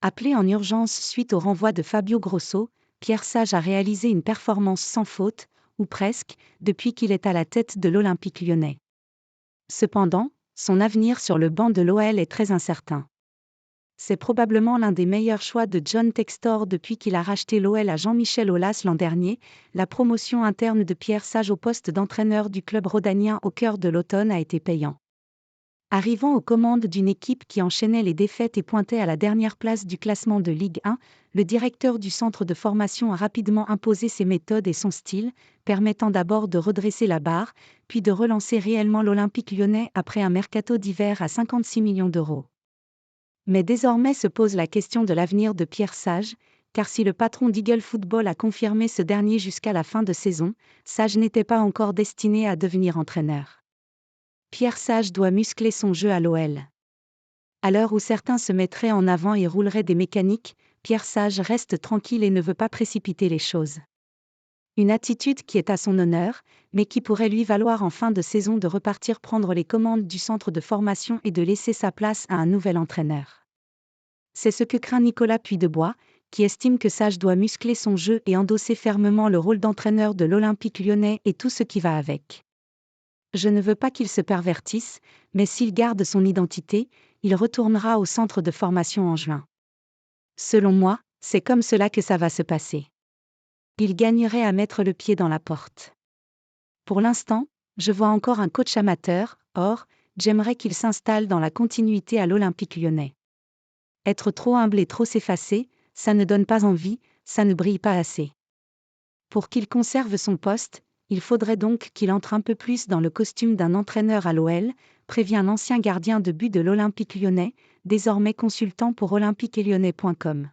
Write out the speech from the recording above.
Appelé en urgence suite au renvoi de Fabio Grosso, Pierre Sage a réalisé une performance sans faute, ou presque, depuis qu'il est à la tête de l'Olympique lyonnais. Cependant, son avenir sur le banc de l'OL est très incertain. C'est probablement l'un des meilleurs choix de John Textor depuis qu'il a racheté l'OL à Jean-Michel Aulas l'an dernier. La promotion interne de Pierre Sage au poste d'entraîneur du club rhodanien au cœur de l'automne a été payant. Arrivant aux commandes d'une équipe qui enchaînait les défaites et pointait à la dernière place du classement de Ligue 1, le directeur du centre de formation a rapidement imposé ses méthodes et son style, permettant d'abord de redresser la barre, puis de relancer réellement l'Olympique lyonnais après un mercato d'hiver à 56 millions d'euros. Mais désormais se pose la question de l'avenir de Pierre Sage, car si le patron d'Eagle Football a confirmé ce dernier jusqu'à la fin de saison, Sage n'était pas encore destiné à devenir entraîneur. Pierre Sage doit muscler son jeu à l'OL. À l'heure où certains se mettraient en avant et rouleraient des mécaniques, Pierre Sage reste tranquille et ne veut pas précipiter les choses. Une attitude qui est à son honneur, mais qui pourrait lui valoir en fin de saison de repartir prendre les commandes du centre de formation et de laisser sa place à un nouvel entraîneur. C'est ce que craint Nicolas Puydebois, qui estime que Sage doit muscler son jeu et endosser fermement le rôle d'entraîneur de l'Olympique lyonnais et tout ce qui va avec. Je ne veux pas qu'il se pervertisse, mais s'il garde son identité, il retournera au centre de formation en juin. Selon moi, c'est comme cela que ça va se passer. Il gagnerait à mettre le pied dans la porte. Pour l'instant, je vois encore un coach amateur, or, j'aimerais qu'il s'installe dans la continuité à l'Olympique lyonnais. Être trop humble et trop s'effacer, ça ne donne pas envie, ça ne brille pas assez. Pour qu'il conserve son poste, il faudrait donc qu'il entre un peu plus dans le costume d'un entraîneur à l'OL, prévient l'ancien gardien de but de l'Olympique lyonnais, désormais consultant pour olympiquelyonnais.com.